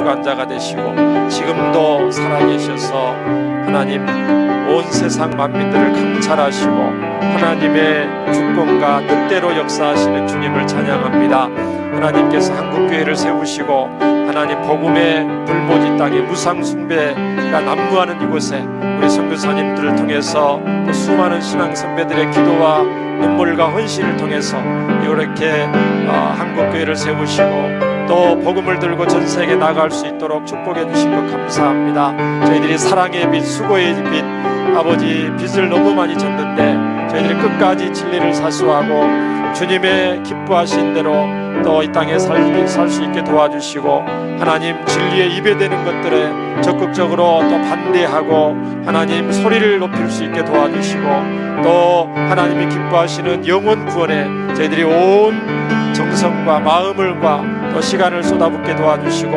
주관자가 되시고 지금도 살아계셔서 하나님 온 세상 만민들을 감찰하시고 하나님의 주권과 뜻대로 역사하시는 주님을 찬양합니다. 하나님께서 한국교회를 세우시고 하나님 복음의 불모지 땅에 무상숭배가 난무하는 이곳에 우리 선교사님들을 통해서 또 수많은 신앙 선배들의 기도와 눈물과 헌신을 통해서 이렇게 한국교회를 세우시고 또 복음을 들고 전 세계에 나갈 수 있도록 축복해 주신 것 감사합니다. 저희들이 사랑의 빛, 수고의 빛, 아버지 빚을 너무 많이 졌는데 저희들이 끝까지 진리를 사수하고 주님의 기뻐하신 대로 또 이 땅에 살 수 있게 도와주시고 하나님 진리에 입에 대는 것들에 적극적으로 또 반대하고 하나님 소리를 높일 수 있게 도와주시고 또 하나님이 기뻐하시는 영혼 구원에 저희들이 온 정성과 마음을과 또 시간을 쏟아붓게 도와주시고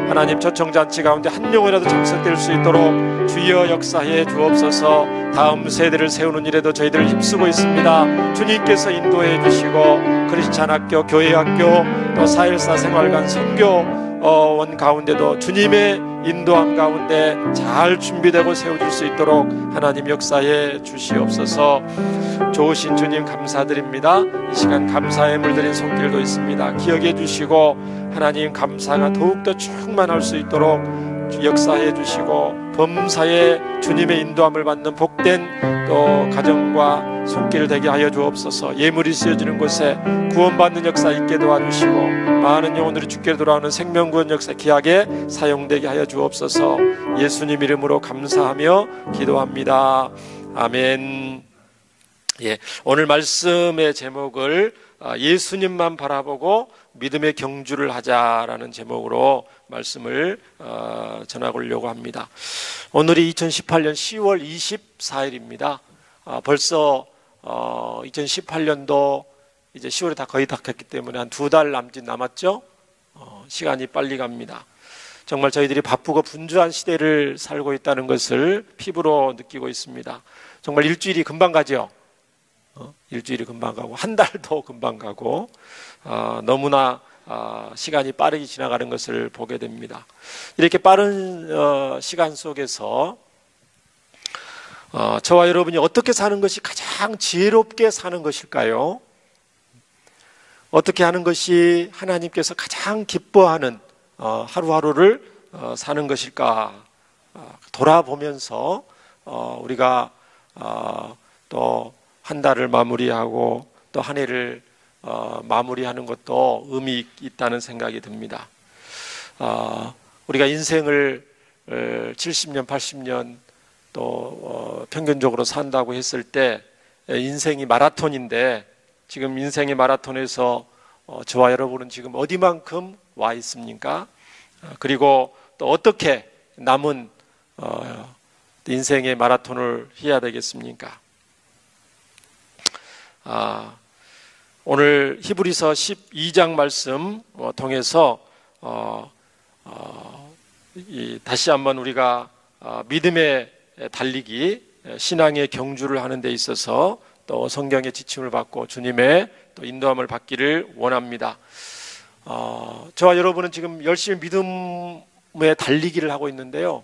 하나님 초청잔치 가운데 한 영혼이라도 참석될 수 있도록 주여 역사해 주옵소서. 다음 세대를 세우는 일에도 저희들 힘쓰고 있습니다. 주님께서 인도해 주시고 크리스찬 학교, 교회 학교, 또 사일사 생활관, 선교원 가운데도 주님의 인도함 가운데 잘 준비되고 세워질 수 있도록 하나님 역사해 주시옵소서. 좋으신 주님 감사드립니다. 이 시간 감사의 물들인 손길도 있습니다. 기억해 주시고 하나님 감사가 더욱더 충만할 수 있도록 역사해 주시고 범사에 주님의 인도함을 받는 복된 또 가정과 손길 되게 하여 주옵소서. 예물이 쓰여지는 곳에 구원받는 역사 있게 도와주시고 많은 영혼들이 주께 돌아오는 생명구원 역사 귀하게 사용되게 하여 주옵소서. 예수님 이름으로 감사하며 기도합니다. 아멘. 오늘 말씀의 제목을 예수님만 바라보고 믿음의 경주를 하자라는 제목으로 말씀을 전하려고 합니다. 오늘이 2018년 10월 24일입니다. 벌써 2018년도 이제 10월에 다 거의 다 갔기 때문에 한 2달 남짓 남았죠. 시간이 빨리 갑니다. 정말 저희들이 바쁘고 분주한 시대를 살고 있다는 것을 피부로 느끼고 있습니다. 정말 일주일이 금방 가죠. 일주일이 금방 가고 한 달도 금방 가고 너무나 시간이 빠르게 지나가는 것을 보게 됩니다. 이렇게 빠른 시간 속에서 저와 여러분이 어떻게 사는 것이 가장 지혜롭게 사는 것일까요? 어떻게 하는 것이 하나님께서 가장 기뻐하는 하루하루를 사는 것일까? 돌아보면서 우리가 또 한 달을 마무리하고 또 한 해를 마무리하는 것도 의미 있다는 생각이 듭니다. 우리가 인생을 70년, 80년 또 평균적으로 산다고 했을 때 인생이 마라톤인데 지금 인생의 마라톤에서 저와 여러분은 지금 어디만큼 와 있습니까? 그리고 또 어떻게 남은 인생의 마라톤을 해야 되겠습니까? 오늘 히브리서 12장 말씀 통해서 다시 한번 우리가 믿음의 달리기, 신앙의 경주를 하는 데 있어서 또 성경의 지침을 받고 주님의 또 인도함을 받기를 원합니다. 저와 여러분은 지금 열심히 믿음의 달리기를 하고 있는데요.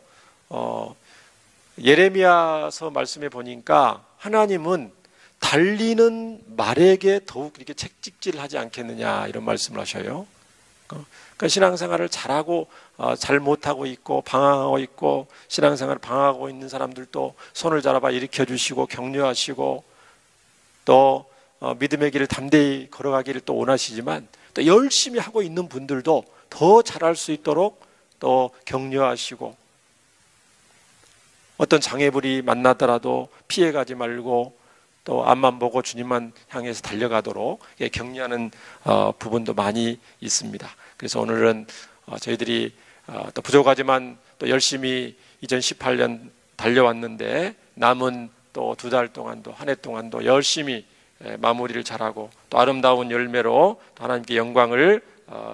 예레미야서 말씀에 보니까 하나님은 달리는 말에게 더욱 이렇게 책찍질을 하지 않겠느냐 이런 말씀을 하셔요. 그러니까 신앙생활을 잘하고 잘 못하고 있고 방황하고 있고 신앙생활을 방황하고 있는 사람들도 손을 잡아 일으켜주시고 격려하시고 또 믿음의 길을 담대히 걸어가기를 또 원하시지만 또 열심히 하고 있는 분들도 더 잘할 수 있도록 또 격려하시고 어떤 장애물이 만나더라도 피해가지 말고 또 앞만 보고 주님만 향해서 달려가도록 격려하는 부분도 많이 있습니다. 그래서 오늘은 저희들이 또 부족하지만 또 열심히 2018년 달려왔는데 남은 또 2달 동안도 한 해 동안도 열심히 마무리를 잘하고 또 아름다운 열매로 또 하나님께 영광을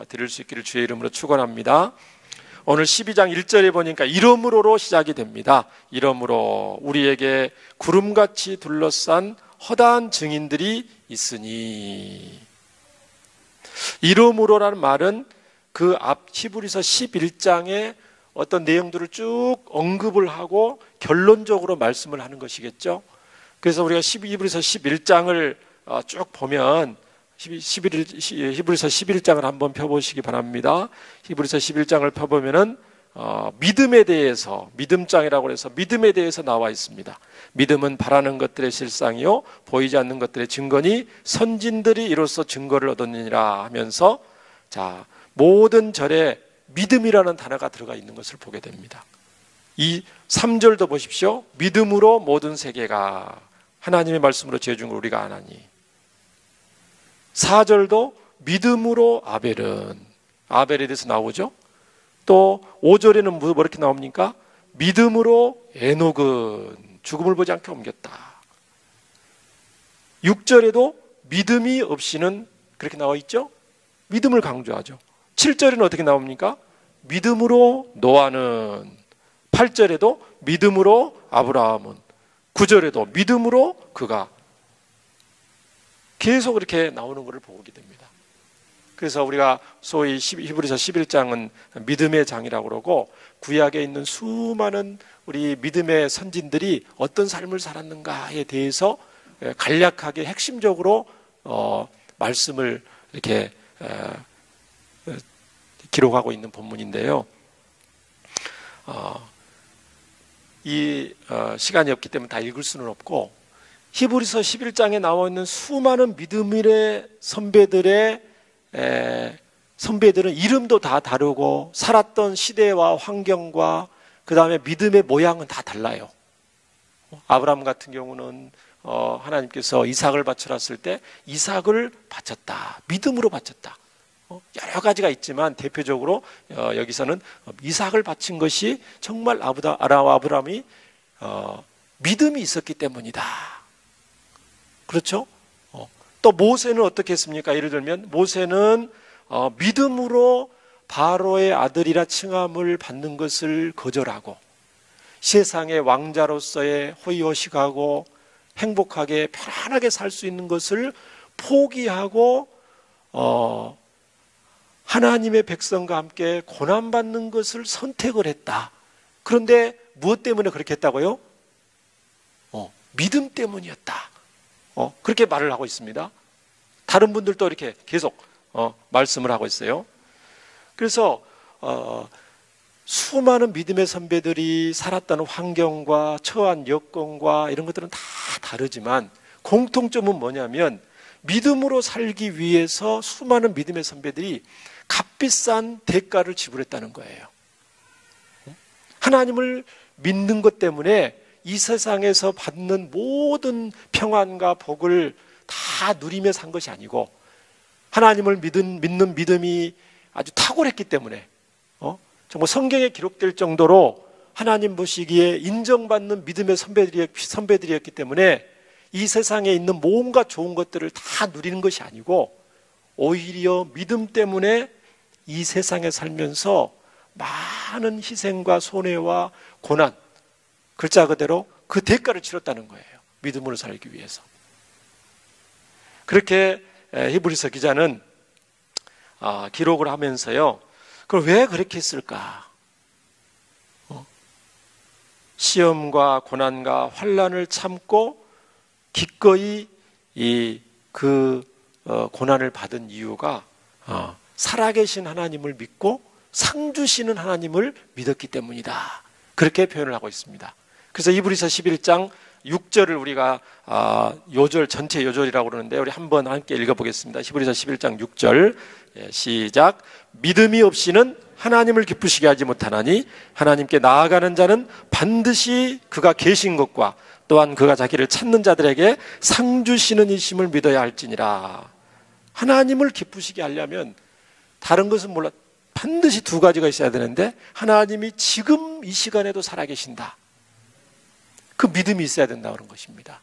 드릴 수 있기를 주의 이름으로 축원합니다. 오늘 12장 1절에 보니까 이러므로로 시작이 됩니다. 이러므로 우리에게 구름같이 둘러싼 허다한 증인들이 있으니. 이러므로라는 말은 그 앞 히브리서 11장의 어떤 내용들을 쭉 언급을 하고 결론적으로 말씀을 하는 것이겠죠. 그래서 우리가 히브리서 11장을 쭉 보면 히브리서 11장을 한번 펴보시기 바랍니다. 히브리서 11장을 펴보면은 믿음에 대해서, 믿음장이라고 해서 믿음에 대해서 나와 있습니다. 믿음은 바라는 것들의 실상이요 보이지 않는 것들의 증거니 선진들이 이로써 증거를 얻었느니라 하면서, 자, 모든 절에 믿음이라는 단어가 들어가 있는 것을 보게 됩니다. 이 3절도 보십시오. 믿음으로 모든 세계가 하나님의 말씀으로 지어준 걸 우리가 아나니. 4절도 믿음으로 아벨에 대해서 나오죠. 또 5절에는 뭐 이렇게 나옵니까? 믿음으로 에녹은 죽음을 보지 않게 옮겼다. 6절에도 믿음이 없이는 그렇게 나와 있죠. 믿음을 강조하죠. 7절에는 어떻게 나옵니까? 믿음으로 노아는, 8절에도 믿음으로 아브라함은, 9절에도 믿음으로 그가, 계속 이렇게 나오는 것을 보게 됩니다. 그래서 우리가 소위 히브리서 11장은 믿음의 장이라고 그러고, 구약에 있는 수많은 우리 믿음의 선진들이 어떤 삶을 살았는가에 대해서 간략하게 핵심적으로 말씀을 이렇게 기록하고 있는 본문인데요. 시간이 없기 때문에 다 읽을 수는 없고, 히브리서 11장에 나와 있는 수많은 믿음의 선배들은 이름도 다 다르고 살았던 시대와 환경과 그 다음에 믿음의 모양은 다 달라요. 아브라함 같은 경우는 하나님께서 이삭을 바치라 했을 때 이삭을 바쳤다, 믿음으로 바쳤다. 여러 가지가 있지만 대표적으로 여기서는 이삭을 바친 것이 정말 아브라함이 믿음이 있었기 때문이다. 그렇죠? 또 모세는 어떻게 했습니까? 예를 들면 모세는 믿음으로 바로의 아들이라 칭함을 받는 것을 거절하고 세상의 왕자로서의 호의호식하고 행복하게 편안하게 살 수 있는 것을 포기하고 하나님의 백성과 함께 고난받는 것을 선택을 했다. 그런데 무엇 때문에 그렇게 했다고요? 믿음 때문이었다. 그렇게 말을 하고 있습니다. 다른 분들도 이렇게 계속 말씀을 하고 있어요. 그래서 수많은 믿음의 선배들이 살았던 환경과 처한 여건과 이런 것들은 다 다르지만 공통점은 뭐냐면 믿음으로 살기 위해서 수많은 믿음의 선배들이 값비싼 대가를 지불했다는 거예요. 하나님을 믿는 것 때문에 이 세상에서 받는 모든 평안과 복을 다 누리며 산 것이 아니고 하나님을 믿는 믿음이 아주 탁월했기 때문에 정말 성경에 기록될 정도로 하나님 보시기에 인정받는 믿음의 선배들이었기 때문에 이 세상에 있는 뭔가 좋은 것들을 다 누리는 것이 아니고 오히려 믿음 때문에 이 세상에 살면서 많은 희생과 손해와 고난, 글자 그대로 그 대가를 치렀다는 거예요. 믿음으로 살기 위해서. 그렇게 히브리서 기자는 기록을 하면서요, 그걸 왜 그렇게 했을까? 시험과 고난과 환난을 참고 기꺼이 그 고난을 받은 이유가 살아계신 하나님을 믿고 상 주시는 하나님을 믿었기 때문이다. 그렇게 표현을 하고 있습니다. 그래서 히브리서 11장 6절을 우리가 요절, 전체 요절이라고 그러는데 우리 한번 함께 읽어보겠습니다. 히브리서 11장 6절 시작. 믿음이 없이는 하나님을 기쁘시게 하지 못하나니 하나님께 나아가는 자는 반드시 그가 계신 것과 또한 그가 자기를 찾는 자들에게 상 주시는 이심을 믿어야 할지니라. 하나님을 기쁘시게 하려면 다른 것은 몰라 반드시 두 가지가 있어야 되는데 하나님이 지금 이 시간에도 살아계신다. 그 믿음이 있어야 된다는 것입니다.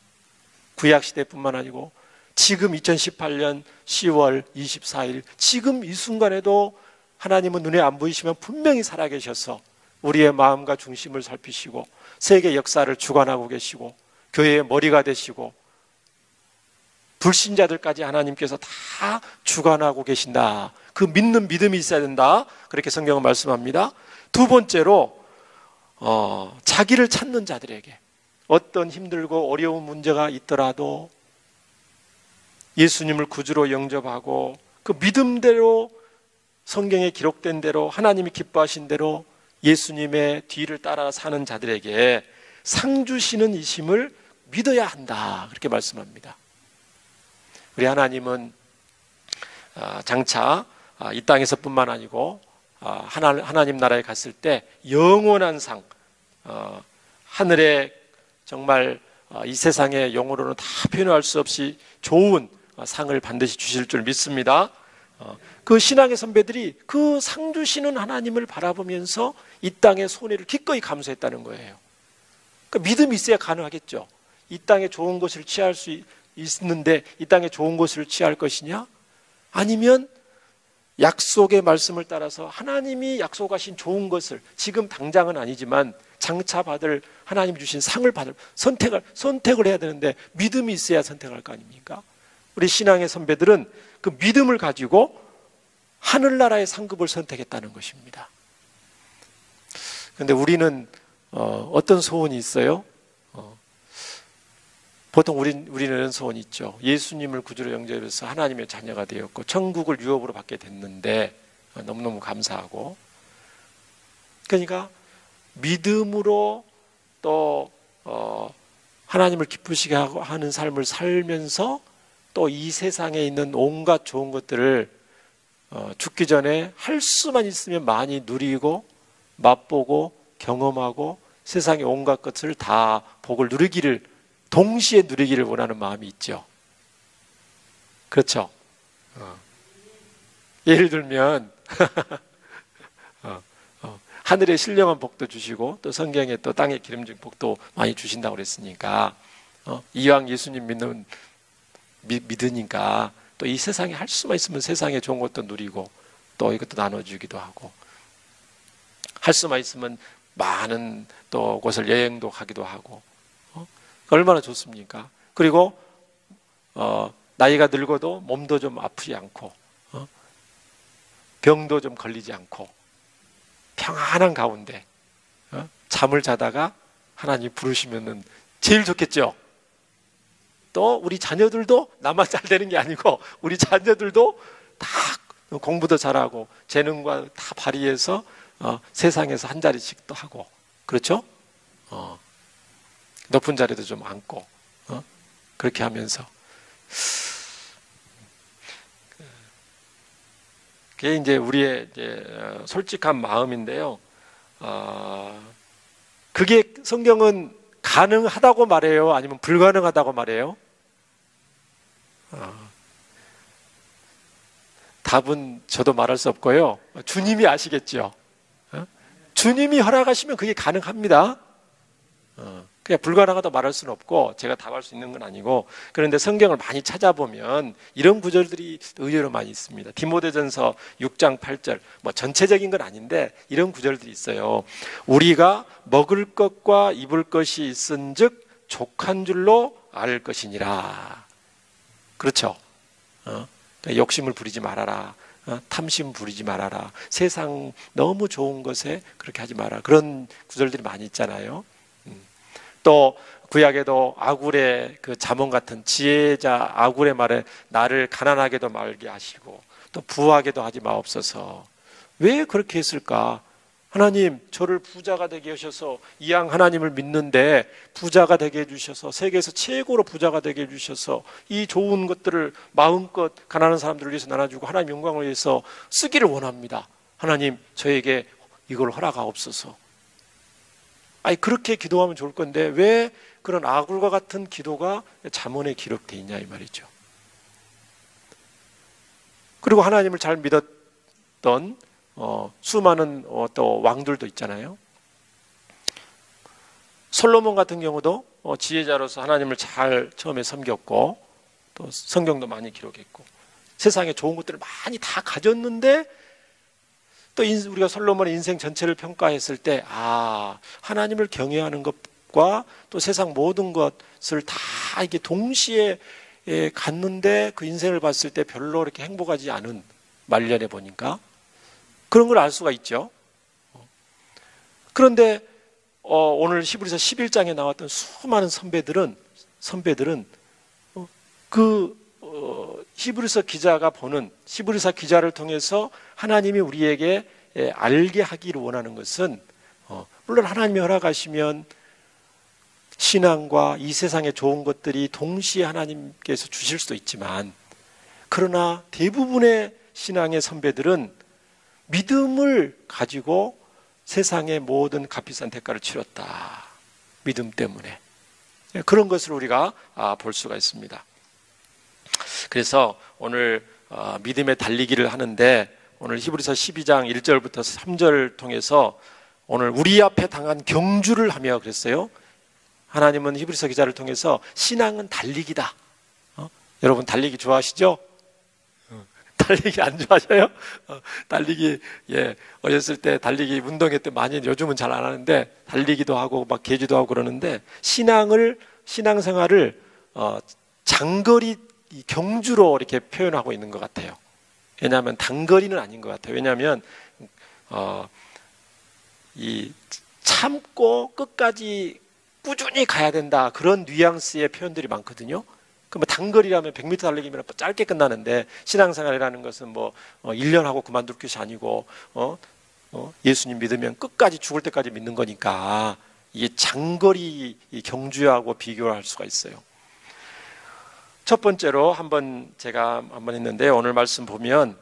구약시대뿐만 아니고 지금 2018년 10월 24일 지금 이 순간에도 하나님은 눈에 안 보이시면 분명히 살아계셔서 우리의 마음과 중심을 살피시고 세계 역사를 주관하고 계시고 교회의 머리가 되시고 불신자들까지 하나님께서 다 주관하고 계신다. 그 믿는 믿음이 있어야 된다. 그렇게 성경은 말씀합니다. 두 번째로 자기를 찾는 자들에게 어떤 힘들고 어려운 문제가 있더라도 예수님을 구주로 영접하고 그 믿음대로 성경에 기록된 대로 하나님이 기뻐하신 대로 예수님의 뒤를 따라 사는 자들에게 상 주시는 이심을 믿어야 한다. 그렇게 말씀합니다. 우리 하나님은 장차 이 땅에서뿐만 아니고 하나님 나라에 갔을 때 영원한 상, 하늘에 정말 이 세상의 용어로는 다 표현할 수 없이 좋은 상을 반드시 주실 줄 믿습니다. 그 신앙의 선배들이 그 상 주시는 하나님을 바라보면서 이 땅의 손해를 기꺼이 감수했다는 거예요. 그러니까 믿음이 있어야 가능하겠죠. 이 땅에 좋은 것을 취할 수 있는데 이 땅에 좋은 것을 취할 것이냐? 아니면 약속의 말씀을 따라서 하나님이 약속하신 좋은 것을 지금 당장은 아니지만 장차 받을 하나님이 주신 상을 받을 선택을 해야 되는데 믿음이 있어야 선택할 거 아닙니까? 우리 신앙의 선배들은 그 믿음을 가지고 하늘나라의 상급을 선택했다는 것입니다. 그런데 우리는 어떤 소원이 있어요? 보통 우리는 이런 소원이 있죠. 예수님을 구주로 영접해서 하나님의 자녀가 되었고 천국을 유업으로 받게 됐는데 너무너무 감사하고, 그러니까 믿음으로 또 하나님을 기쁘시게 하는 삶을 살면서 또 이 세상에 있는 온갖 좋은 것들을 죽기 전에 할 수만 있으면 많이 누리고 맛보고 경험하고 세상의 온갖 것을 다 복을 누리기를 동시에 누리기를 원하는 마음이 있죠. 그렇죠? 예를 들면 하늘의 신령한 복도 주시고 또 성경에 또 땅의 기름진 복도 많이 주신다고 그랬으니까 이왕 예수님 믿으니까 또 이 세상에 할 수만 있으면 세상에 좋은 것도 누리고 또 이것도 나눠주기도 하고 할 수만 있으면 많은 또 곳을 여행도 가기도 하고 얼마나 좋습니까? 그리고 나이가 늙어도 몸도 좀 아프지 않고 병도 좀 걸리지 않고 평안한 가운데 잠을 자다가 하나님 부르시면은 제일 좋겠죠. 또 우리 자녀들도 나만 잘 되는 게 아니고 우리 자녀들도 다 공부도 잘하고 재능과 다 발휘해서 세상에서 한 자리씩 또 하고, 그렇죠? 높은 자리도 좀 앉고 그렇게 하면서 그게 이제 우리의 솔직한 마음인데요. 그게 성경은 가능하다고 말해요? 아니면 불가능하다고 말해요? 답은 저도 말할 수 없고요. 주님이 아시겠죠. 주님이 허락하시면 그게 가능합니다. 그냥 불가능하다고 말할 수는 없고 제가 답할 수 있는 건 아니고, 그런데 성경을 많이 찾아보면 이런 구절들이 의외로 많이 있습니다. 디모데전서 6장 8절, 뭐 전체적인 건 아닌데 이런 구절들이 있어요. 우리가 먹을 것과 입을 것이 있은즉 족한 줄로 알 것이니라. 그렇죠? 그러니까 욕심을 부리지 말아라. 탐심 부리지 말아라. 세상 너무 좋은 것에 그렇게 하지 마라. 그런 구절들이 많이 있잖아요. 또 구약에도 아굴의 그 잠언 같은 지혜자 아굴의 말에 나를 가난하게도 말게 하시고 또 부하게도 하지 마옵소서. 왜 그렇게 했을까? 하나님, 저를 부자가 되게 하셔서 이왕 하나님을 믿는데 부자가 되게 해주셔서 세계에서 최고로 부자가 되게 해주셔서 이 좋은 것들을 마음껏 가난한 사람들을 위해서 나눠주고 하나님 영광을 위해서 쓰기를 원합니다. 하나님, 저에게 이걸 허락하옵소서. 아니, 그렇게 기도하면 좋을 건데 왜 그런 아굴과 같은 기도가 잠언에 기록되어 있냐 이 말이죠. 그리고 하나님을 잘 믿었던 수많은 또 왕들도 있잖아요. 솔로몬 같은 경우도 지혜자로서 하나님을 잘 처음에 섬겼고 또 성경도 많이 기록했고 세상에 좋은 것들을 많이 다 가졌는데 또 우리가 솔로몬의 인생 전체를 평가했을 때 하나님을 경외하는 것과 또 세상 모든 것을 다 이게 동시에 갔는데 그 인생을 봤을 때 별로 이렇게 행복하지 않은 말년에 보니까 그런 걸 알 수가 있죠. 그런데 오늘 히브리서 11장에 나왔던 수많은 선배들은 히브리서 기자가 보는 히브리서 기자를 통해서 하나님이 우리에게 알게 하기를 원하는 것은 물론 하나님이 허락하시면 신앙과 이 세상의 좋은 것들이 동시에 하나님께서 주실 수도 있지만, 그러나 대부분의 신앙의 선배들은 믿음을 가지고 세상의 모든 값비싼 대가를 치렀다. 믿음 때문에. 그런 것을 우리가 볼 수가 있습니다. 그래서 오늘 믿음의 달리기를 하는데, 오늘 히브리서 12장 1절부터 3절을 통해서 오늘 우리 앞에 당한 경주를 하며 그랬어요. 하나님은 히브리서 기자를 통해서 신앙은 달리기다. 여러분 달리기 좋아하시죠? 달리기 안 좋아하셔요? 달리기, 어렸을 때 달리기 운동회 때 많이, 요즘은 잘 안 하는데 달리기도 하고 막 계주도 하고 그러는데, 신앙생활을 장거리 경주로 이렇게 표현하고 있는 것 같아요. 왜냐하면 단거리는 아닌 것 같아요. 왜냐하면 이 참고 끝까지 꾸준히 가야 된다, 그런 뉘앙스의 표현들이 많거든요. 그 뭐 단거리라면 100m 달리기면 짧게 끝나는데, 신앙생활이라는 것은 1년 하고 그만둘 것이 아니고 예수님 믿으면 끝까지 죽을 때까지 믿는 거니까 이게 장거리 경주하고 비교를 할 수가 있어요. 첫 번째로 제가 한번 했는데, 오늘 말씀 보면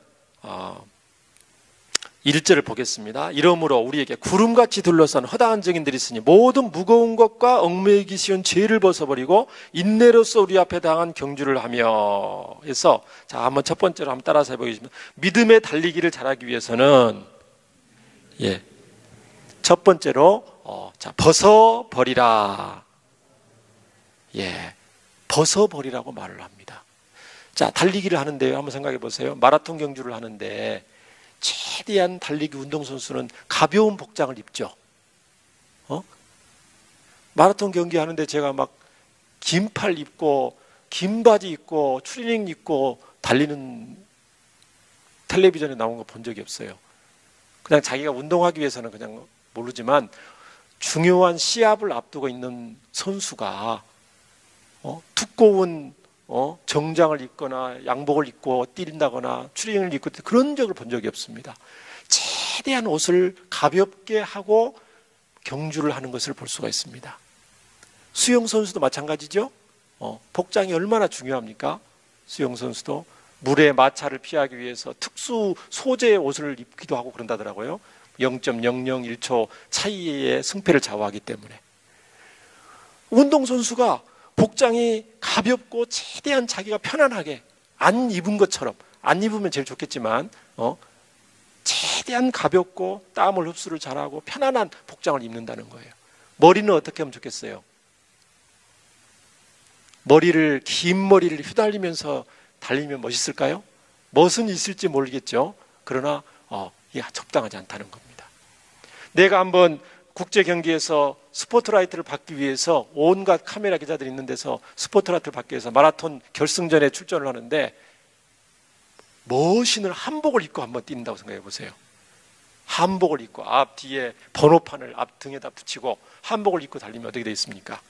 1절을 보겠습니다. 이러므로 우리에게 구름같이 둘러싼 허다한 증인들이 있으니 모든 무거운 것과 얽매이기 쉬운 죄를 벗어버리고 인내로서 우리 앞에 당한 경주를 하며 해서, 자, 한번 첫 번째로 한번 따라서 해보겠습니다. 믿음의 달리기를 잘하기 위해서는 첫 번째로 벗어버리라. 벗어버리라고 말을 합니다. 자, 달리기를 하는데요, 한번 생각해 보세요. 마라톤 경주를 하는데 최대한 달리기 운동선수는 가벼운 복장을 입죠. 마라톤 경기 하는데 제가 막 긴 팔 입고 긴 바지 입고 추리닝 입고 달리는 텔레비전에 나온 거 본 적이 없어요. 그냥 자기가 운동하기 위해서는 그냥 모르지만, 중요한 시합을 앞두고 있는 선수가 두꺼운 정장을 입거나 양복을 입고 뛴다거나 추리닝을 입고 그런 적을 본 적이 없습니다. 최대한 옷을 가볍게 하고 경주를 하는 것을 볼 수가 있습니다. 수영선수도 마찬가지죠. 복장이 얼마나 중요합니까? 수영선수도 물의 마찰을 피하기 위해서 특수 소재의 옷을 입기도 하고 그런다더라고요. 0.001초 차이의 승패를 좌우하기 때문에. 운동선수가 복장이 가볍고 최대한 자기가 편안하게 안 입은 것처럼, 안 입으면 제일 좋겠지만 최대한 가볍고 땀을 흡수를 잘하고 편안한 복장을 입는다는 거예요. 머리는 어떻게 하면 좋겠어요? 긴 머리를 휘날리면서 달리면 멋있을까요? 멋은 있을지 모르겠죠. 그러나 이게 적당하지 않다는 겁니다. 내가 한번 국제 경기에서 스포트라이트를 받기 위해서, 온갖 카메라 기자들이 있는 데서 스포트라이트를 받기 위해서 마라톤 결승전에 출전을 하는데, 멋있는 한복을 입고 한번 뛴다고 생각해 보세요. 한복을 입고 앞 뒤에 번호판을 앞 등에다 붙이고 한복을 입고 달리면 어떻게 되겠습니까?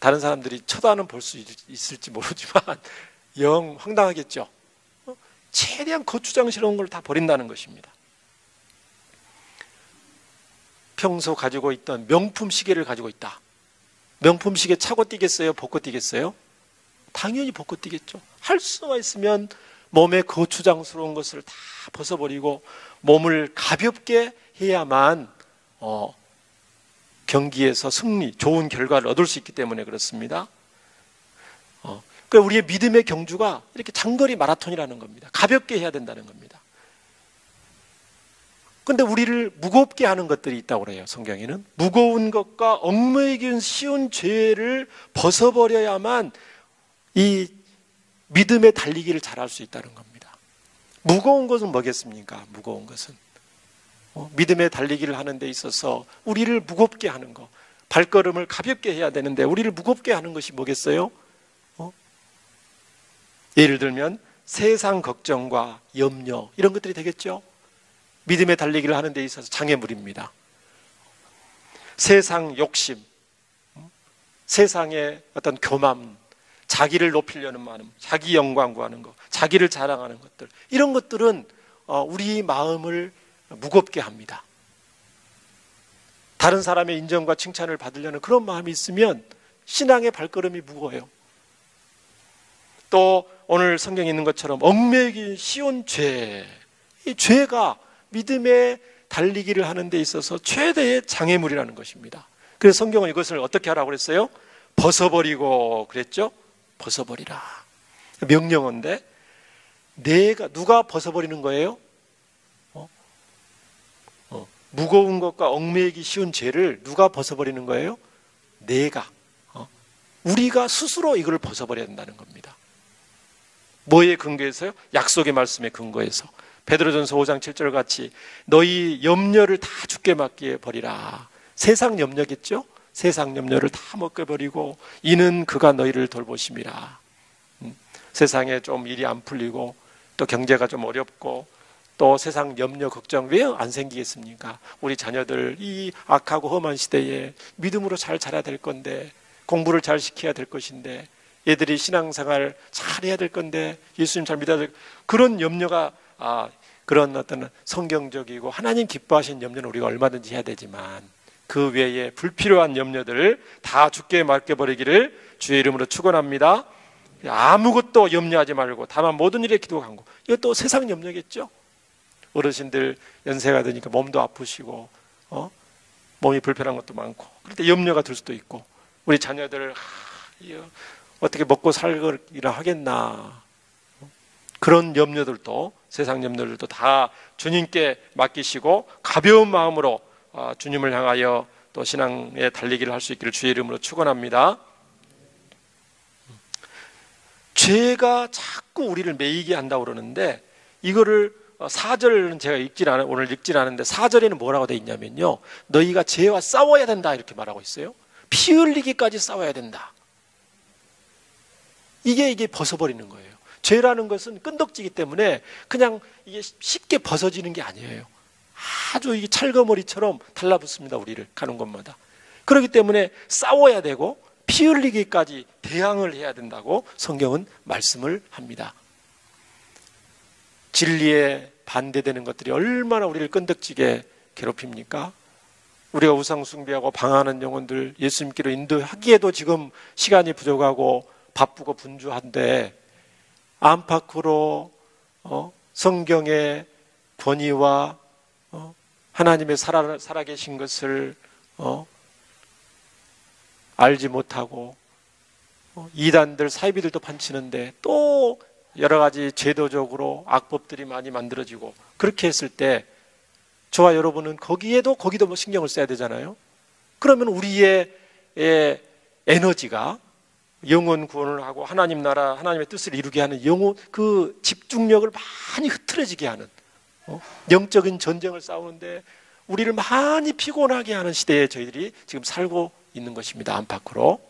다른 사람들이 쳐다는 볼 수 있을지 모르지만 영 황당하겠죠. 최대한 거추장스러운 걸 다 버린다는 것입니다. 평소 가지고 있던 명품 시계를 가지고 있다. 명품 시계 차고 뛰겠어요? 벗고 뛰겠어요? 당연히 벗고 뛰겠죠. 할 수가 있으면 몸에 거추장스러운 것을 다 벗어버리고 몸을 가볍게 해야만 경기에서 승리, 좋은 결과를 얻을 수 있기 때문에 그렇습니다. 그러니까 우리의 믿음의 경주가 이렇게 장거리 마라톤이라는 겁니다. 가볍게 해야 된다는 겁니다. 그런데 우리를 무겁게 하는 것들이 있다고 그래요. 성경에는 무거운 것과 얽매이기 쉬운 죄를 벗어버려야만 이 믿음의 달리기를 잘할 수 있다는 겁니다. 무거운 것은 뭐겠습니까? 무거운 것은 믿음의 달리기를 하는 데 있어서 우리를 무겁게 하는 것, 발걸음을 가볍게 해야 되는데 우리를 무겁게 하는 것이 뭐겠어요? 예를 들면 세상 걱정과 염려 이런 것들이 되겠죠. 믿음의 달리기를 하는 데 있어서 장애물입니다. 세상 욕심, 세상의 어떤 교만, 자기를 높이려는 마음, 자기 영광 구하는 것, 자기를 자랑하는 것들, 이런 것들은 우리 마음을 무겁게 합니다. 다른 사람의 인정과 칭찬을 받으려는 그런 마음이 있으면 신앙의 발걸음이 무거워요. 또 오늘 성경에 있는 것처럼 얽매이기 쉬운 죄, 이 죄가 믿음의 달리기를 하는 데 있어서 최대의 장애물이라는 것입니다. 그래서 성경은 이것을 어떻게 하라고 그랬어요? 벗어버리고 그랬죠? 벗어버리라. 명령어인데 누가 벗어버리는 거예요? 무거운 것과 얽매이기 쉬운 죄를 누가 벗어버리는 거예요? 내가. 우리가 스스로 이걸 벗어버려야 된다는 겁니다. 뭐에 근거해서요? 약속의 말씀에 근거해서. 베드로전서 5장 7절 같이 너희 염려를 다 주께 맡기에 버리라. 세상 염려겠죠? 세상 염려를 다 맡겨버리고 이는 그가 너희를 돌보심이라. 세상에 좀 일이 안 풀리고 또 경제가 좀 어렵고 또 세상 염려 걱정 왜 안 생기겠습니까? 우리 자녀들 이 악하고 험한 시대에 믿음으로 잘 자라야 될 건데, 공부를 잘 시켜야 될 것인데, 얘들이 신앙생활 잘 해야 될 건데, 예수님 잘 믿어야 될, 그런 염려가 그런 어떤 성경적이고 하나님 기뻐하시는 염려는 우리가 얼마든지 해야 되지만 그 외에 불필요한 염려들을 다 주께 맡겨버리기를 주의 이름으로 축원합니다. 아무것도 염려하지 말고 다만 모든 일에 기도 간구. 이것도 세상 염려겠죠. 어르신들 연세가 드니까 몸도 아프시고 몸이 불편한 것도 많고 그럴 때 염려가 들 수도 있고, 우리 자녀들 어떻게 먹고 살기라 하겠나, 그런 염려들도, 세상 염려들도 다 주님께 맡기시고 가벼운 마음으로 주님을 향하여 또 신앙의 달리기를 할 수 있기를 주의 이름으로 축원합니다. 죄가 자꾸 우리를 매이게 한다고 그러는데, 이거를 4절은 제가 오늘 읽질 않은데 4절에는 뭐라고 돼 있냐면요, 너희가 죄와 싸워야 된다 이렇게 말하고 있어요. 피 흘리기까지 싸워야 된다. 이게 벗어버리는 거예요. 죄라는 것은 끈덕지기 때문에 그냥 이게 쉽게 벗어지는 게 아니에요. 아주 이게 찰거머리처럼 달라붙습니다. 우리를 가는 곳마다. 그렇기 때문에 싸워야 되고 피 흘리기까지 대항을 해야 된다고 성경은 말씀을 합니다. 진리에 반대되는 것들이 얼마나 우리를 끈덕지게 괴롭힙니까? 우리가 우상 숭배하고 방하는 영혼들 예수님께로 인도하기에도 지금 시간이 부족하고 바쁘고 분주한데, 안팎으로 성경의 권위와 하나님의 살아계신 것을 알지 못하고 이단들 사이비들도 판치는데 또 여러 가지 제도적으로 악법들이 많이 만들어지고, 그렇게 했을 때 저와 여러분은 거기도 뭐 신경을 써야 되잖아요. 그러면 우리의 에너지가 영혼 구원을 하고 하나님 나라, 하나님의 뜻을 이루게 하는 그 집중력을 많이 흐트러지게 하는, 영적인 전쟁을 싸우는데 우리를 많이 피곤하게 하는 시대에 저희들이 지금 살고 있는 것입니다. 안팎으로.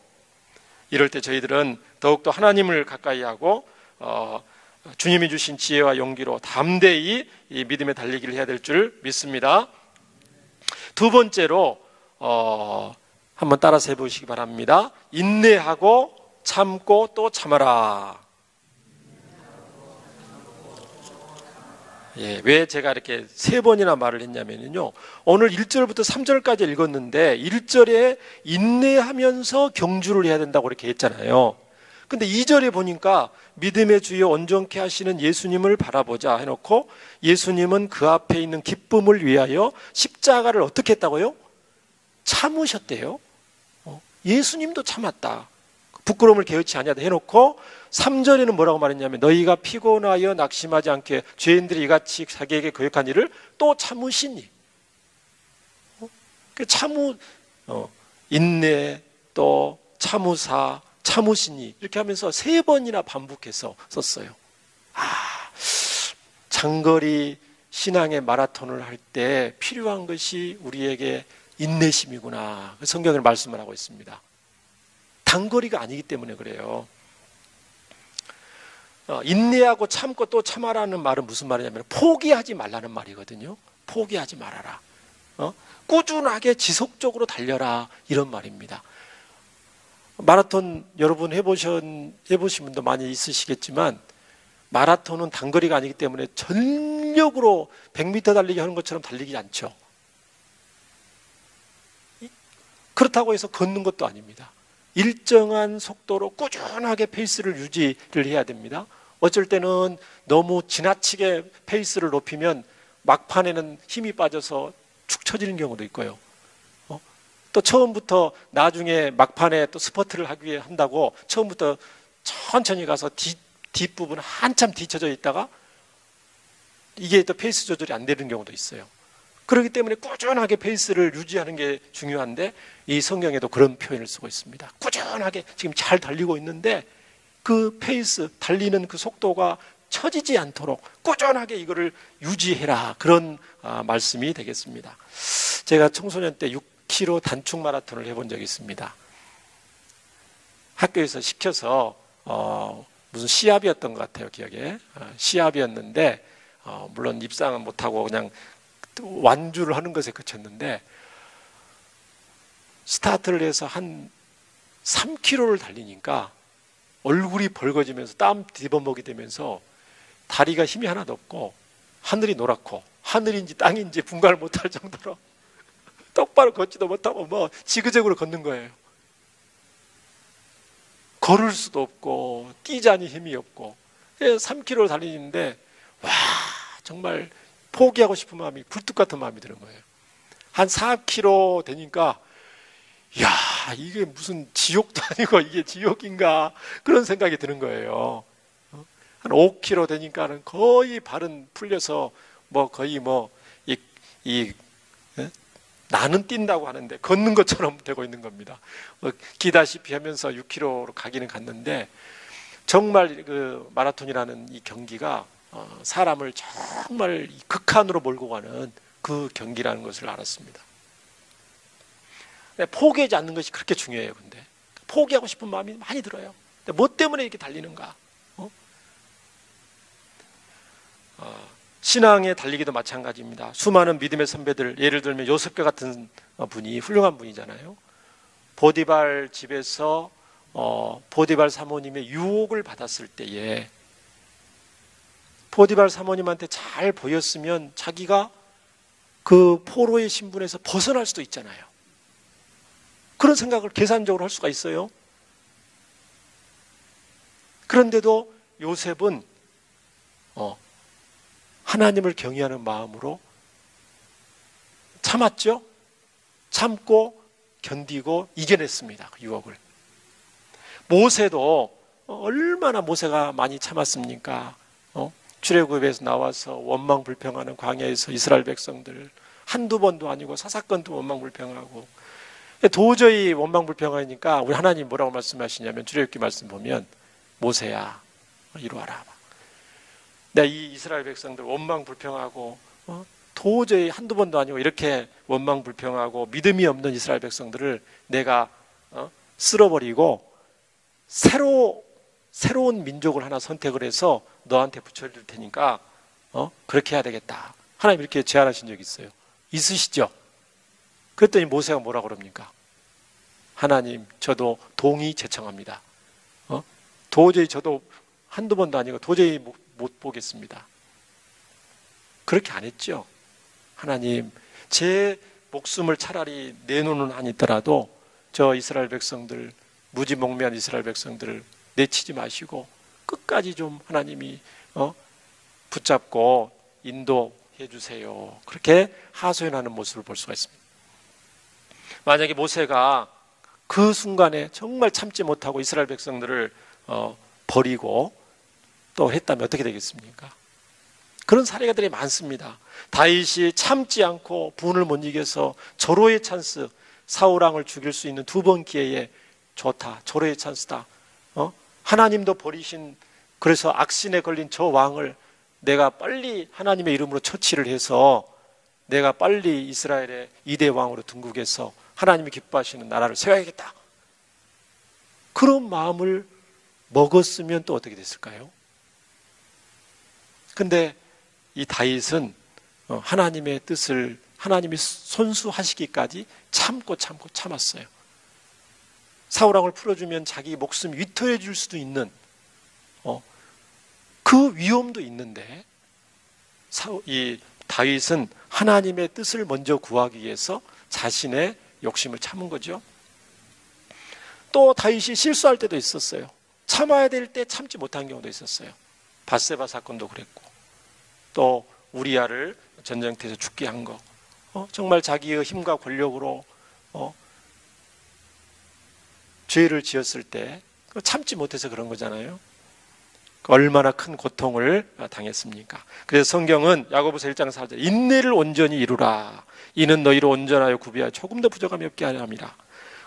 이럴 때 저희들은 더욱더 하나님을 가까이 하고 주님이 주신 지혜와 용기로 담대히 이 믿음의 달리기를 해야 될 줄 믿습니다. 두 번째로 한번 따라서 해보시기 바랍니다. 인내하고 참고 또 참아라. 왜 제가 이렇게 3번이나 말을 했냐면요, 오늘 1절부터 3절까지 읽었는데 1절에 인내하면서 경주를 해야 된다고 이렇게 했잖아요. 근데 2절에 보니까 믿음의 주여 온전케 하시는 예수님을 바라보자 해놓고, 예수님은 그 앞에 있는 기쁨을 위하여 십자가를 어떻게 했다고요? 참으셨대요. 예수님도 참았다. 부끄러움을 개의치 아니하다 해놓고 3절에는 뭐라고 말했냐면, 너희가 피곤하여 낙심하지 않게 죄인들이 이같이 자기에게 거역한 일을 또 참으시니. 인내, 또 참으사, 참으시니, 이렇게 하면서 3번이나 반복해서 썼어요. 장거리 신앙의 마라톤을 할 때 필요한 것이 우리에게 인내심이구나, 성경을 말씀을 하고 있습니다. 단거리가 아니기 때문에 그래요. 인내하고 참고 또 참아라는 말은 무슨 말이냐면 포기하지 말라는 말이거든요. 포기하지 말아라. 꾸준하게 지속적으로 달려라, 이런 말입니다. 마라톤 여러분 해보신 분도 많이 있으시겠지만 마라톤은 단거리가 아니기 때문에 전력으로 100m 달리기 하는 것처럼 달리지 않죠. 그렇다고 해서 걷는 것도 아닙니다. 일정한 속도로 꾸준하게 페이스를 유지를 해야 됩니다. 어쩔 때는 너무 지나치게 페이스를 높이면 막판에는 힘이 빠져서 축 처지는 경우도 있고요. 또 처음부터 나중에 막판에 또 스퍼트를 하기 위해 한다고 처음부터 천천히 가서 뒷부분 한참 뒤쳐져 있다가 이게 또 페이스 조절이 안 되는 경우도 있어요. 그렇기 때문에 꾸준하게 페이스를 유지하는 게 중요한데 이 성경에도 그런 표현을 쓰고 있습니다. 꾸준하게 지금 잘 달리고 있는데 그 페이스, 달리는 그 속도가 처지지 않도록 꾸준하게 이거를 유지해라, 그런 말씀이 되겠습니다. 제가 청소년 때 6km 단축 마라톤을 해본 적이 있습니다. 학교에서 시켜서 무슨 시합이었던 것 같아요, 기억에. 시합이었는데 물론 입상은 못하고 그냥 완주를 하는 것에 그쳤는데 스타트를 해서 한 3km를 달리니까 얼굴이 벌거지면서 땀 뒤범벅이 되면서 다리가 힘이 하나도 없고 하늘이 노랗고 하늘인지 땅인지 분간을 못할 정도로 똑바로 걷지도 못하고 뭐 지그재그로 걷는 거예요. 걸을 수도 없고 뛰자니 힘이 없고 3km를 달리는데 와, 정말 포기하고 싶은 마음이 굴뚝 같은 마음이 드는 거예요. 한 4km 되니까 야, 이게 무슨 지옥도 아니고 이게 지옥인가, 그런 생각이 드는 거예요. 한 5km 되니까는 거의 발은 풀려서 거의 나는 뛴다고 하는데 걷는 것처럼 되고 있는 겁니다. 기다시피 하면서 6km로 가기는 갔는데 정말 그 마라톤이라는 이 경기가 사람을 정말 극한으로 몰고 가는 그 경기라는 것을 알았습니다. 포기하지 않는 것이 그렇게 중요해요. 근데 포기하고 싶은 마음이 많이 들어요. 근데 뭐 때문에 이렇게 달리는가? 신앙의 달리기도 마찬가지입니다. 수많은 믿음의 선배들, 예를 들면 요셉과 같은 분이 훌륭한 분이잖아요. 보디발 집에서 보디발 사모님의 유혹을 받았을 때에 보디발 사모님한테 잘 보였으면 자기가 그 포로의 신분에서 벗어날 수도 있잖아요. 그런 생각을 계산적으로 할 수가 있어요. 그런데도 요셉은 하나님을 경외하는 마음으로 참았죠. 참고 견디고 이겨냈습니다. 그 유혹을. 모세도 얼마나 모세가 많이 참았습니까? 출애굽에서 나와서 원망불평하는 광야에서 이스라엘 백성들 한두 번도 아니고 사사건도 원망불평하고, 도저히 원망불평하니까 우리 하나님 뭐라고 말씀하시냐면 출애굽기 말씀 보면 모세야 이리 와라. 내가 이 이스라엘 백성들 원망불평하고 도저히 한두 번도 아니고 이렇게 원망불평하고 믿음이 없는 이스라엘 백성들을 내가 쓸어버리고 새로운 민족을 하나 선택을 해서 너한테 붙여줄 테니까 그렇게 해야 되겠다. 하나님 이렇게 제안하신 적이 있어요. 있으시죠? 그랬더니 모세가 뭐라고 그럽니까? 하나님, 저도 동의 제청합니다. 도저히 저도 한두 번도 아니고 도저히 못 보겠습니다. 그렇게 안 했죠. 하나님, 제 목숨을 차라리 내놓는 한이 있더라도 저 이스라엘 백성들, 무지몽매한 이스라엘 백성들을 내치지 마시고 끝까지 좀 하나님이 붙잡고 인도해 주세요. 그렇게 하소연하는 모습을 볼 수가 있습니다. 만약에 모세가 그 순간에 정말 참지 못하고 이스라엘 백성들을 버리고 또 했다면 어떻게 되겠습니까? 그런 사례들이 많습니다. 다윗이 참지 않고 분을 못 이겨서 절호의 찬스, 사울왕을 죽일 수 있는 2번 기회에 좋다, 절호의 찬스다. 하나님도 버리신, 그래서 악신에 걸린 저 왕을 내가 빨리 하나님의 이름으로 처치를 해서 내가 빨리 이스라엘의 2대 왕으로 등극해서 하나님이 기뻐하시는 나라를 세워야겠다. 그런 마음을 먹었으면 또 어떻게 됐을까요? 근데 이 다윗은 하나님의 뜻을 하나님이 손수하시기까지 참았어요. 사울왕을 풀어주면 자기 목숨 위태해 줄 수도 있는 그 위험도 있는데 이 다윗은 하나님의 뜻을 먼저 구하기 위해서 자신의 욕심을 참은 거죠. 또 다윗이 실수할 때도 있었어요. 참아야 될 때 참지 못한 경우도 있었어요. 밧세바 사건도 그랬고, 또 우리아를 전쟁터에서 죽게 한 거, 정말 자기의 힘과 권력으로 죄를 지었을 때 참지 못해서 그런 거잖아요. 얼마나 큰 고통을 당했습니까? 그래서 성경은 야고보서 1장 4절 인내를 온전히 이루라. 이는 너희를 온전하여 구비하여 조금 더 부족함이 없게 하려 함이라.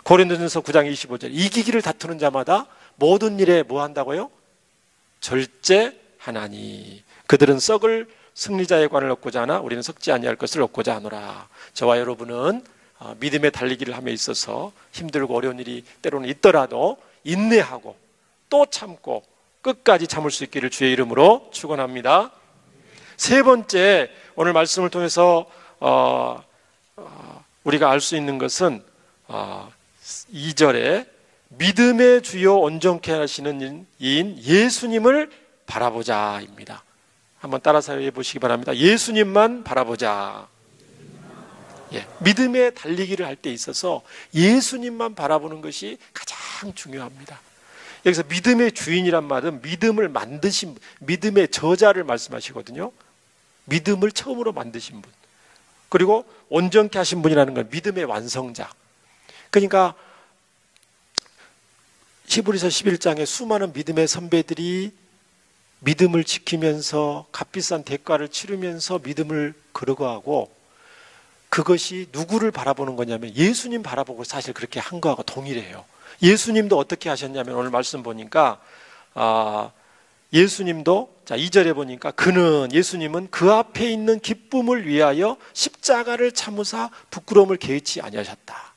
고린도전서 9장 25절 이기기를 다투는 자마다 모든 일에 뭐 한다고요? 절제하나니 그들은 썩을 승리자의 관을 얻고자 하나 우리는 썩지 아니할 것을 얻고자 하노라. 저와 여러분은 믿음의 달리기를 함에 있어서 힘들고 어려운 일이 때로는 있더라도 인내하고 또 참고 끝까지 참을 수 있기를 주의 이름으로 축원합니다. 세 번째, 오늘 말씀을 통해서 우리가 알 수 있는 것은 2절에 믿음의 주요 온전케 하시는 이인 예수님을 바라보자입니다. 한번 따라서 해보시기 바랍니다. 예수님만 바라보자. 믿음의 달리기를 할 때 있어서 예수님만 바라보는 것이 가장 중요합니다. 여기서 믿음의 주인이란 말은 믿음을 만드신, 믿음의 저자를 말씀하시거든요. 믿음을 처음으로 만드신 분. 그리고 온전케 하신 분이라는 건 믿음의 완성자. 그러니까 히브리서 11장에 수많은 믿음의 선배들이 믿음을 지키면서 값비싼 대가를 치르면서 믿음을 그러고하고, 그것이 누구를 바라보는 거냐면 예수님 바라보고 사실 그렇게 한 거하고 동일해요. 예수님도 어떻게 하셨냐면 오늘 말씀 보니까 예수님도 2절에 보니까 예수님은 그 앞에 있는 기쁨을 위하여 십자가를 참으사 부끄러움을 개의치 아니하셨다.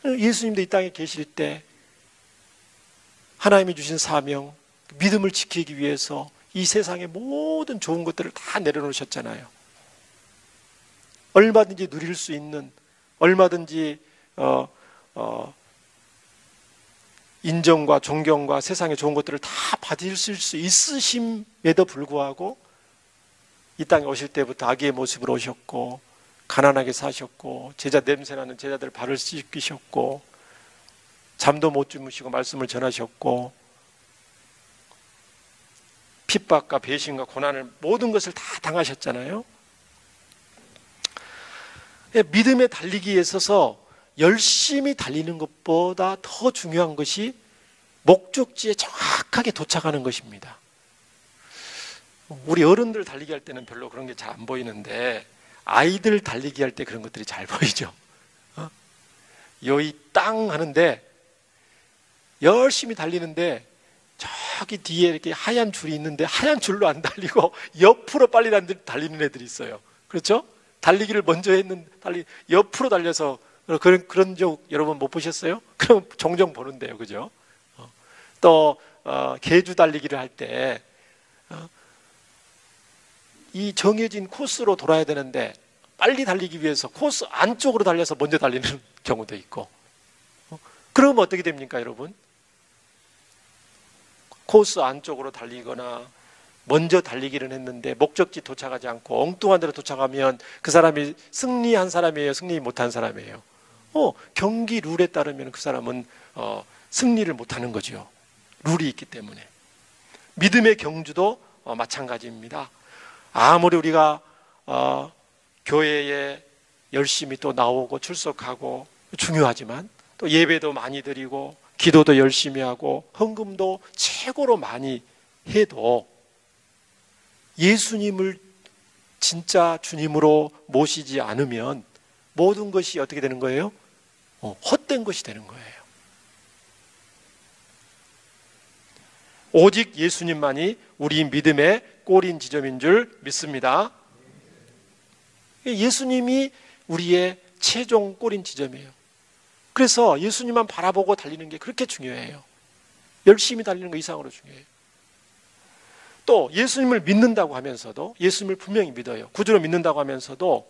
예수님도 이 땅에 계실 때 하나님이 주신 사명, 믿음을 지키기 위해서 이 세상의 모든 좋은 것들을 다 내려놓으셨잖아요. 얼마든지 누릴 수 있는, 얼마든지 인정과 존경과 세상의 좋은 것들을 다 받으실 수 있으심에도 불구하고 이 땅에 오실 때부터 아기의 모습으로 오셨고, 가난하게 사셨고, 냄새나는 제자들 발을 씻기셨고, 잠도 못 주무시고 말씀을 전하셨고, 핍박과 배신과 고난을 모든 것을 다 당하셨잖아요. 믿음의 달리기에 있어서 열심히 달리는 것보다 더 중요한 것이 목적지에 정확하게 도착하는 것입니다. 우리 어른들 달리기 할 때는 별로 그런 게 잘 안 보이는데 아이들 달리기 할 때 그런 것들이 잘 보이죠. 여기 땅 하는데 열심히 달리는데 저기 뒤에 이렇게 하얀 줄이 있는데 하얀 줄로 안 달리고 옆으로 빨리 달리는 애들이 있어요. 그렇죠? 달리기를 먼저 했는 옆으로 달려서 그런 적 여러분 못 보셨어요? 그럼 종종 보는데요, 그죠? 또 계주 달리기를 할 때 이 정해진 코스로 돌아야 되는데 빨리 달리기 위해서 코스 안쪽으로 달려서 먼저 달리는 경우도 있고. 그러면 어떻게 됩니까, 여러분? 코스 안쪽으로 달리거나 먼저 달리기를 했는데 목적지 도착하지 않고 엉뚱한 데로 도착하면 그 사람이 승리한 사람이에요, 승리 못한 사람이에요? 경기 룰에 따르면 그 사람은 승리를 못하는 거죠. 룰이 있기 때문에. 믿음의 경주도 마찬가지입니다. 아무리 우리가 교회에 열심히 또 나오고 출석하고 중요하지만 또 예배도 많이 드리고 기도도 열심히 하고 헌금도 최고로 많이 해도 예수님을 진짜 주님으로 모시지 않으면 모든 것이 어떻게 되는 거예요? 헛된 것이 되는 거예요. 오직 예수님만이 우리 믿음의 꼬린 지점인 줄 믿습니다. 예수님이 우리의 최종 꼬린 지점이에요. 그래서 예수님만 바라보고 달리는 게 그렇게 중요해요. 열심히 달리는 거 이상으로 중요해요. 또 예수님을 믿는다고 하면서도, 예수님을 분명히 믿어요. 구주로 믿는다고 하면서도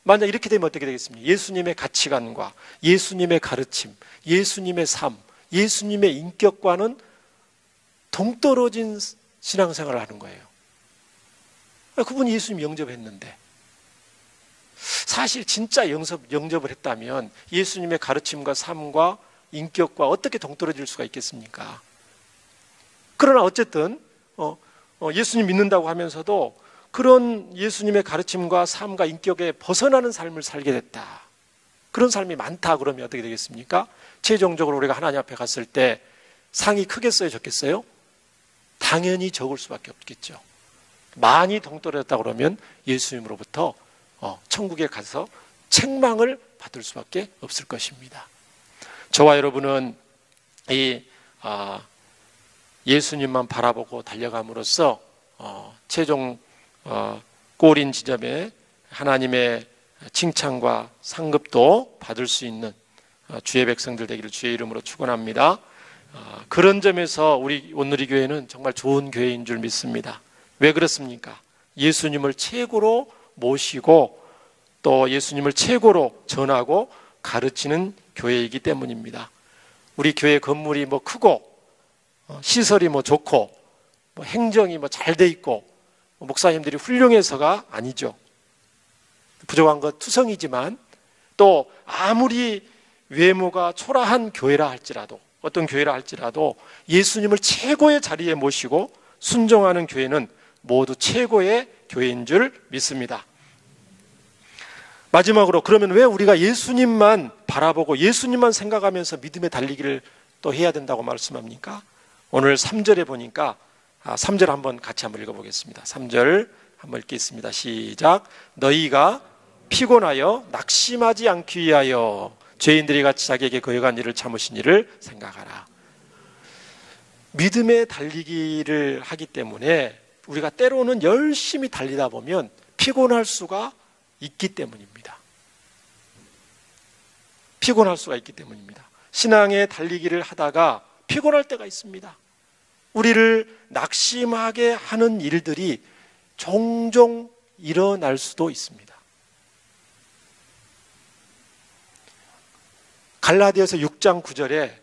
만약 이렇게 되면 어떻게 되겠습니까? 예수님의 가치관과 예수님의 가르침, 예수님의 삶, 예수님의 인격과는 동떨어진 신앙생활을 하는 거예요. 그분이 예수님 영접했는데, 사실 진짜 영접을 했다면 예수님의 가르침과 삶과 인격과 어떻게 동떨어질 수가 있겠습니까? 그러나 어쨌든 예수님 믿는다고 하면서도 그런 예수님의 가르침과 삶과 인격에 벗어나는 삶을 살게 됐다. 그런 삶이 많다 그러면 어떻게 되겠습니까? 최종적으로 우리가 하나님 앞에 갔을 때 상이 크겠어요, 적겠어요? 당연히 적을 수밖에 없겠죠. 많이 동떨어졌다 그러면 예수님으로부터 천국에 가서 책망을 받을 수밖에 없을 것입니다. 저와 여러분은 예수님만 바라보고 달려감으로써 최종 골인 지점에 하나님의 칭찬과 상급도 받을 수 있는 주의 백성들 되기를 주의 이름으로 축원합니다. 그런 점에서 우리 온누리 교회는 정말 좋은 교회인 줄 믿습니다. 왜 그렇습니까? 예수님을 최고로 모시고 또 예수님을 최고로 전하고 가르치는 교회이기 때문입니다. 우리 교회 건물이 크고 시설이 좋고 행정이 잘 돼 있고 목사님들이 훌륭해서가 아니죠. 부족한 것 투성이지만 또 아무리 외모가 초라한 교회라 할지라도, 어떤 교회라 할지라도 예수님을 최고의 자리에 모시고 순종하는 교회는 모두 최고의 교회인 줄 믿습니다. 마지막으로, 그러면 왜 우리가 예수님만 바라보고 예수님만 생각하면서 믿음의 달리기를 또 해야 된다고 말씀합니까? 오늘 3절에 보니까 3절 한번 같이 한번 읽어보겠습니다. 3절 한번 읽겠습니다. 시작. 너희가 피곤하여 낙심하지 않기 위하여 죄인들이 같이 자기에게 거역한 일을 참으신 일을 생각하라. 믿음의 달리기를 하기 때문에 우리가 때로는 열심히 달리다 보면 피곤할 수가 있기 때문입니다. 피곤할 수가 있기 때문입니다. 신앙의 달리기를 하다가 피곤할 때가 있습니다. 우리를 낙심하게 하는 일들이 종종 일어날 수도 있습니다. 갈라디아서 6장 9절에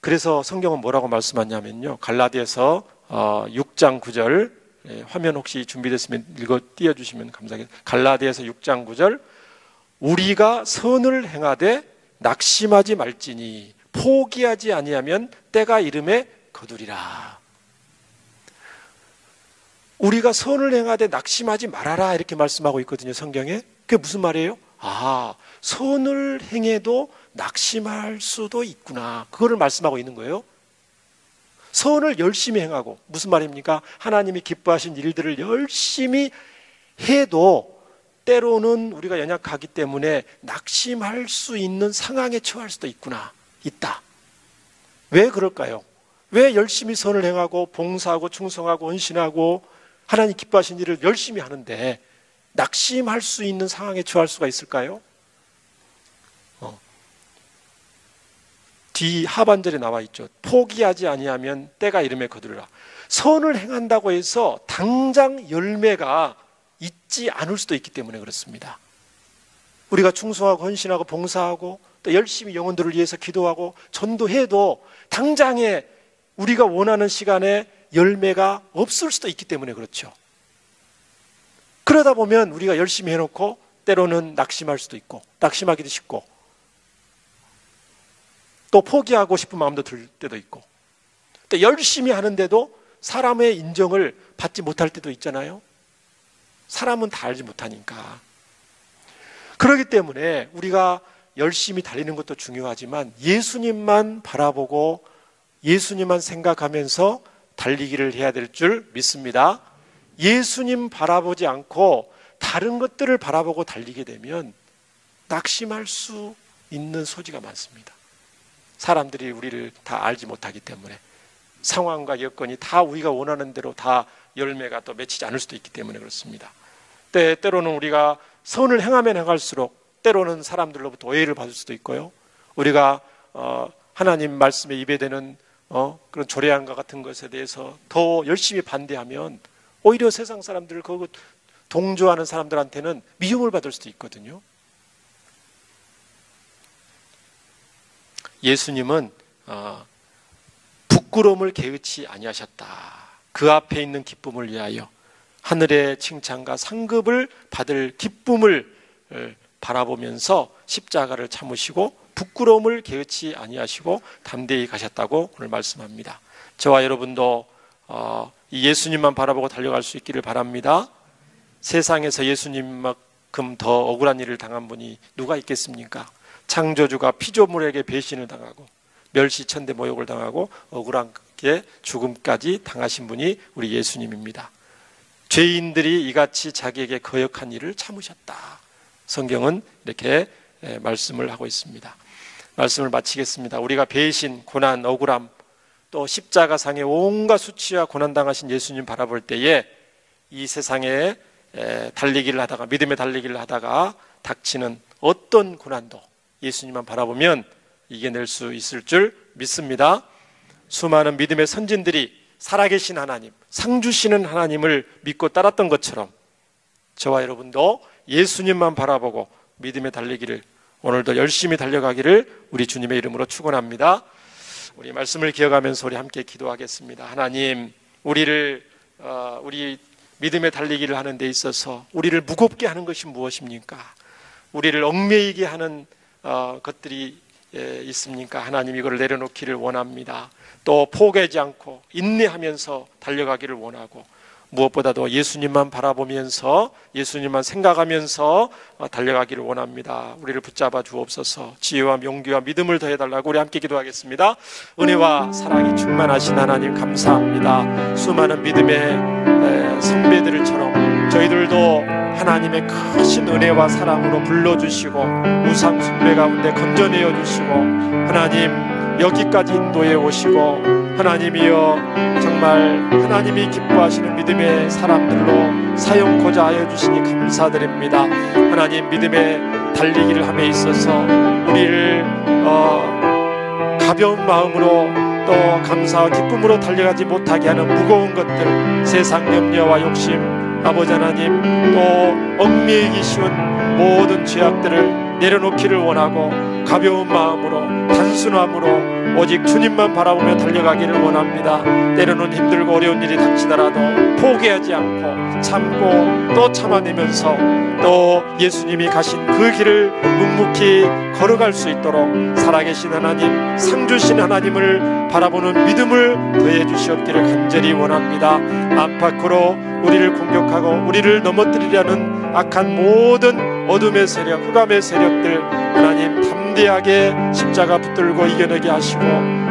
그래서 성경은 뭐라고 말씀하냐면요, 갈라디아서 6장 9절 화면 혹시 준비됐으면 읽어 띄워주시면 감사하겠습니다. 갈라디아서 6장 9절 우리가 선을 행하되 낙심하지 말지니 포기하지 아니하면 때가 이름에 거두리라. 우리가 선을 행하되 낙심하지 말아라 이렇게 말씀하고 있거든요, 성경에. 그게 무슨 말이에요? 선을 행해도 낙심할 수도 있구나, 그거를 말씀하고 있는 거예요. 선을 열심히 행하고, 무슨 말입니까? 하나님이 기뻐하신 일들을 열심히 해도 때로는 우리가 연약하기 때문에 낙심할 수 있는 상황에 처할 수도 있다. 왜 그럴까요? 왜 열심히 선을 행하고 봉사하고 충성하고 헌신하고 하나님 기뻐하신 일을 열심히 하는데 낙심할 수 있는 상황에 처할 수가 있을까요? 뒤 하반절에 나와 있죠. 포기하지 아니하면 때가 이름에 거두리라. 선을 행한다고 해서 당장 열매가 있지 않을 수도 있기 때문에 그렇습니다. 우리가 충성하고 헌신하고 봉사하고 또 열심히 영혼들을 위해서 기도하고 전도해도 당장에 우리가 원하는 시간에 열매가 없을 수도 있기 때문에 그렇죠. 그러다 보면 우리가 열심히 해놓고 때로는 낙심할 수도 있고, 낙심하기도 쉽고, 또 포기하고 싶은 마음도 들 때도 있고, 또 열심히 하는데도 사람의 인정을 받지 못할 때도 있잖아요. 사람은 다 알지 못하니까. 그렇기 때문에 우리가 열심히 달리는 것도 중요하지만 예수님만 바라보고 예수님만 생각하면서 달리기를 해야 될 줄 믿습니다. 예수님 바라보지 않고 다른 것들을 바라보고 달리게 되면 낙심할 수 있는 소지가 많습니다. 사람들이 우리를 다 알지 못하기 때문에, 상황과 여건이 다 우리가 원하는 대로 다 열매가 또 맺히지 않을 수도 있기 때문에 그렇습니다. 때로는 우리가 선을 행하면 행할수록 때로는 사람들로부터 오해를 받을 수도 있고요. 우리가 하나님 말씀에 입에 대는 그런 조례안과 같은 것에 대해서 더 열심히 반대하면 오히려 세상 사람들, 그 동조하는 사람들한테는 미움을 받을 수도 있거든요. 예수님은 부끄러움을 개의치 아니하셨다. 그 앞에 있는 기쁨을 위하여 하늘의 칭찬과 상급을 받을 기쁨을 바라보면서 십자가를 참으시고 부끄러움을 개의치 아니하시고 담대히 가셨다고 오늘 말씀합니다. 저와 여러분도 이 예수님만 바라보고 달려갈 수 있기를 바랍니다. 세상에서 예수님만큼 더 억울한 일을 당한 분이 누가 있겠습니까? 창조주가 피조물에게 배신을 당하고 멸시천대 모욕을 당하고 억울하게 죽음까지 당하신 분이 우리 예수님입니다. 죄인들이 이같이 자기에게 거역한 일을 참으셨다. 성경은 이렇게 말씀을 하고 있습니다. 말씀을 마치겠습니다. 우리가 배신, 고난, 억울함, 또 십자가상의 온갖 수치와 고난당하신 예수님 바라볼 때에 이 세상에 달리기를 하다가, 믿음의 달리기를 하다가 닥치는 어떤 고난도 예수님만 바라보면 이겨낼 수 있을 줄 믿습니다. 수많은 믿음의 선진들이 살아계신 하나님, 상 주시는 하나님을 믿고 따랐던 것처럼 저와 여러분도 예수님만 바라보고 믿음의 달리기를, 오늘도 열심히 달려가기를 우리 주님의 이름으로 축원합니다. 우리 말씀을 기억하면서 우리 함께 기도하겠습니다. 하나님, 우리 믿음의 달리기를 하는 데 있어서 우리를 무겁게 하는 것이 무엇입니까? 우리를 얽매이게 하는 것들이 있습니까? 하나님, 이거를 내려놓기를 원합니다. 또 포기하지 않고 인내하면서 달려가기를 원하고, 무엇보다도 예수님만 바라보면서 예수님만 생각하면서 달려가기를 원합니다. 우리를 붙잡아 주옵소서. 지혜와 용기와 믿음을 더해달라고 우리 함께 기도하겠습니다. 은혜와 사랑이 충만하신 하나님 감사합니다. 수많은 믿음의 선배들처럼 저희들도 하나님의 크신 은혜와 사랑으로 불러주시고 우상 숭배 가운데 건져내어 주시고 하나님 여기까지 인도해 오시고 하나님이여 정말 하나님이 기뻐하시는 믿음의 사람들로 사용고자 하여 주시니 감사드립니다. 하나님, 믿음의 달리기를 함에 있어서 우리를 가벼운 마음으로 또 감사와 기쁨으로 달려가지 못하게 하는 무거운 것들, 세상 염려와 욕심, 아버지 하나님, 또 얽매이기 쉬운 모든 죄악들을 내려놓기를 원하고 가벼운 마음으로 단순함으로 오직 주님만 바라보며 달려가기를 원합니다. 때로는 힘들고 어려운 일이 닥치더라도 포기하지 않고 참고 또 참아내면서 또 예수님이 가신 그 길을 묵묵히 걸어갈 수 있도록 살아계신 하나님, 상 주신 하나님을 바라보는 믿음을 더해 주시옵기를 간절히 원합니다. 안팎으로 우리를 공격하고 우리를 넘어뜨리려는 악한 모든 어둠의 세력, 흑암의 세력들 하나님 담대하게 십자가 붙들고 이겨내게 하시고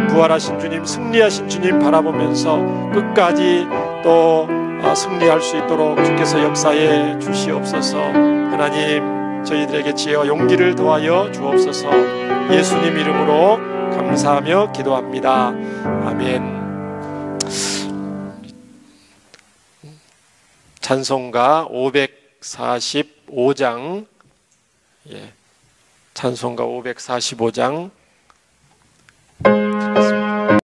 부활하신 주님, 승리하신 주님 바라보면서 끝까지 또 승리할 수 있도록 주께서 역사해 주시옵소서. 하나님, 저희들에게 지혜와 용기를 더하여 주옵소서. 예수님 이름으로 감사하며 기도합니다. 아멘. 찬송가 545장, 찬송가 545장